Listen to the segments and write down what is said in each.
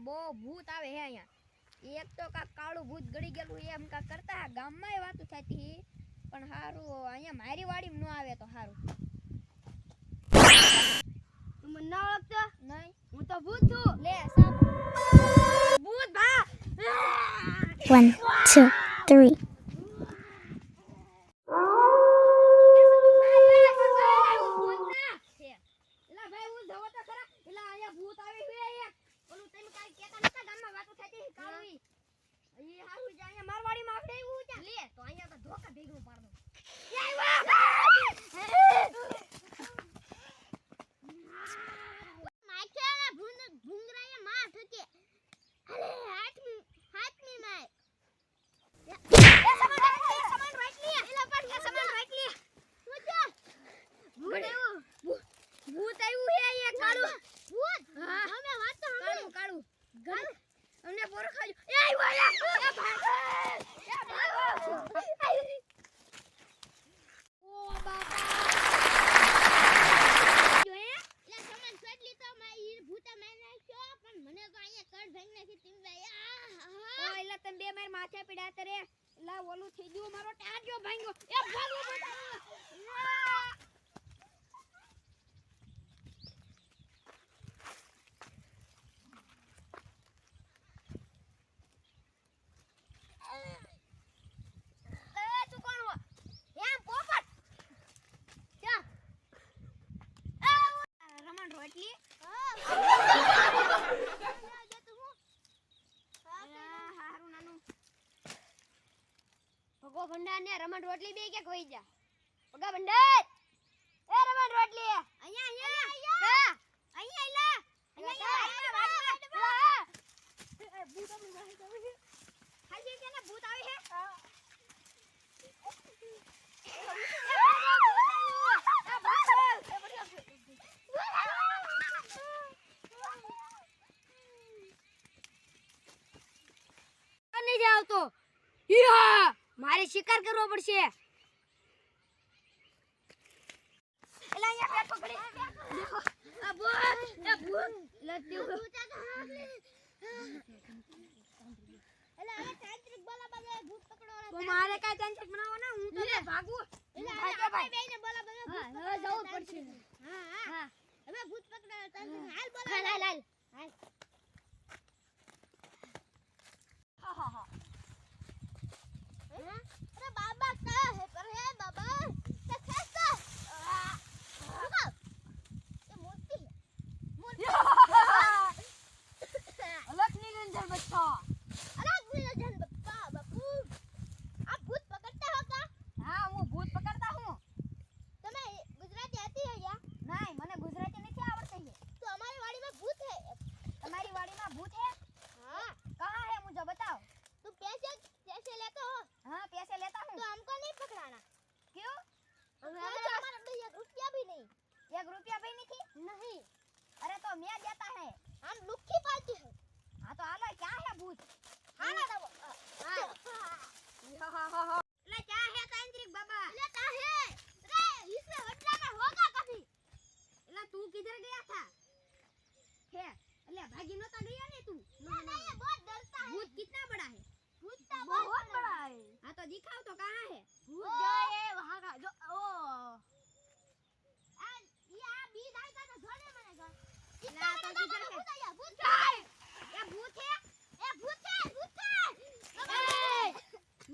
બહુ ભૂત આવે હે અહીંયા. એક તો કા કાળું ભૂત ગડી ગયેલું એમ કા કરતા ગામમાં વાતો થતી પણ હારું અહીંયા મારી વાડીમાં ન આવે તો હારું. તું મને ના ઓળખતો? નહીં હું તો ભૂત છું. લે સાબ ભૂત ભા 1, 2, 3. ભગો ભંડાર ને રમણ રોટલી બે કે કોઈ જા ભગા ભંડાર એ રમણ રોટલી અહીંયા અહીંયા અહીંયા ભૂત ખાલી કે ના ભૂત આવે હે नहीं जाओ तो या मारे शिकार करવો પડશે એલા અહીંયા પેટ પકડી દેખો આ ભૂત લતી એલા આ તાંત્રિક બોલા બગા ભૂત પકડો તો મારે કાઈ તાંત્રિક બનાવો ના હું તો ભાગું એલા ભાઈ બેને બોલા બગા હવે જવું પડશે હા હવે ભૂત પકડો તાંત્રિક હાલ બોલા હાલ હા अरे बाबा क्या है पर है बाबा क्या कैसा रुको ये मूर्ति अलग निरंजन बच्चा बापू आप भूत पकड़ते हो क्या हाँ હું ભૂત પકડતા હું तुम्हें गुजराती आती है क्या નહીં મને ગુજરાતી નથી આવડતી है तो हमारी वाड़ी में भूत है તમારી વાડીમાં ભૂત है हाँ कहाँ है मुझे बताओ तुम पैसे लेते हो हाँ पैसे लेता हूँ तो हमको नहीं पकड़ाना क्यों हमारा रुपया भी नहीं 1 रुपया भी नहीं थी नहीं अरे तो मैं देता है हम लुक्की पालते हैं हाँ तो हालो क्या है भूत खाना दो ले क्या है तांत्रिक बाबा लेता है रे इसमें हटना होगा कभी एला तू किधर गया था है अले भागी नता गया ने तू नहीं ये बहुत डरता है भूत कितना बड़ा है भूत तो बहुत बड़ा है हाँ तो दिखाओ तो कहाँ है भूत जो है वहां का जो ओ ये आ बीज आएगा तो झोले मरेगा ना तो किधर है भूत है ये भूत है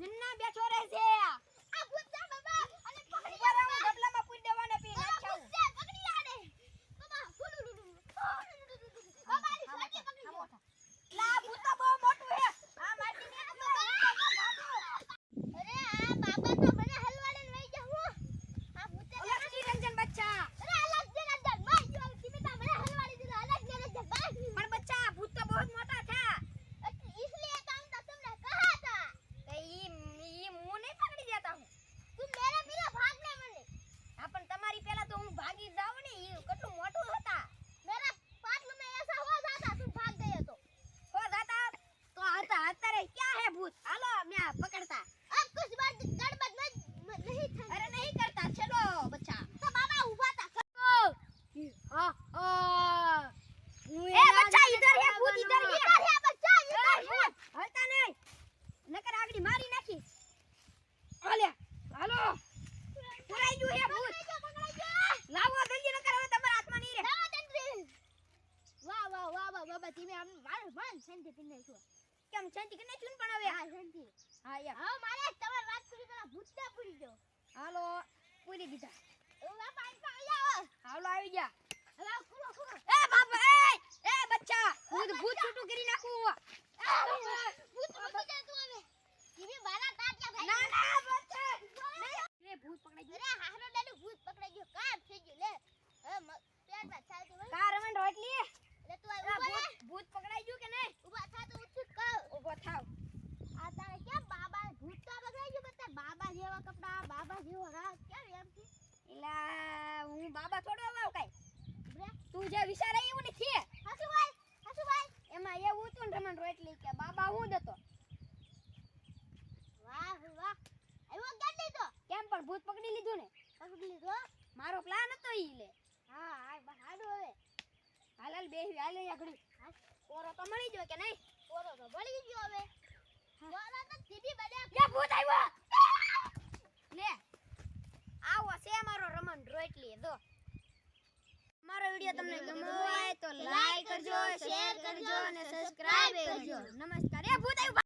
नन्ना बैठो रहे से आ भूत है बाबा अरे पकड़ी ऊपर आऊं डबलाમાં પૂરી દેવાને પી નાખ્યો पकड़ी आ रे बाबा बाबा री छोटी पकड़ी ला भूत तो बहुत मोटું है आ माटी ने अरे आ बाबा तो મને હલવાડે લઈ જાવ આ ભૂત अलग निरंजन बच्चा अरे अलग निरंजन भाई जो किमिता મને હલવાડી દીધો अलग निरंजन भाई पर बच्चा भूत तो बहुत मोटा था इसलिए काम तो तुमने कहा था तो ये मुंह नहीं पकड़ी देता हूँ तुम मेरे बिना भागने मने अपन तुम्हारी पहला तो हूँ भागी जाओ ने ये कटू मोटू होता मेरा पागल में ऐसा हो जाता तुम भाग गए तो हो जाता तो आता रे क्या है भूत हालो मैं पकड़ता अब कुछ बात गड़बड़ नहीं थी अरे नहीं करता चलो बच्चा तो बाबा उठा था ए बच्चा इधर है भूत इधर है શાંતિ કરી નાખ્યો. કેમ શાંતિ કરી નાખ્યું ને પણ હવે હા શાંતિ. હા યાર હવે મારે તમારી વાત પૂરી પેલા ભૂતને પૂરી દો. હાલો પૂરી દીધા હવે બાપા આવી આવો. હાલો આવી ગયા હવે ખુલો ખુલો. એ બાપા એ બચ્ચા ભૂત ભૂત છૂટું કરી નાખું ભૂત મૂકી દે તું હવે. ટીવી મારા તાત્યા ભાઈ. ના ના બચ્ચા એ ભૂત પકડાઈ ગયું અરે હારો દાદુ ભૂત પકડાઈ ગયો. કામ થઈ ગયું લે. હવે પેટમાં ચાલતી હોય. કાર રમણ રોટલી એટલે તું આ ઊભો રહે. ભૂત પકડાઈ ગયું કે નહીં ઊભા થા તો ઉઠી કહું. ઊભો થાવ આ તારે કેમ બાબા ભૂત તો પકડાઈ ગયું બધા બાબા જેવા કપડા બાબા જેવો રાત કેમ એમ કે એલા હું બાબા થોડો આવ કાઈ બ્રે તું જે વિચાર એવું નથી હાસુ ભાઈ એમાં એવું હતું ને રમણ રોટલી કે બાબા હું દતો વાહ વાહ આવ્યો ગાડી તો કેમ પણ ભૂત પકડી લીધું ને પકડી લીધો. મારો પ્લાન હતો ઈ લે હા આ હાડો હવે હાલ હાલ બેહી હાલ અહીંયા ઘડી ઓરો તો મળી ગયો કે નહીં ઓરો તો બળી ગયો હવે. ઓરો તો ટીવી બને લે ભૂત આવ્યો લે આવો છે મારો રમણ રોટલી જો મારો વિડિયો તમને ગમ્યો હોય તો લાઈક કરજો શેર કરજો અને સબસ્ક્રાઇબ કરજો નમસ્કાર એ ભૂત આવ્યું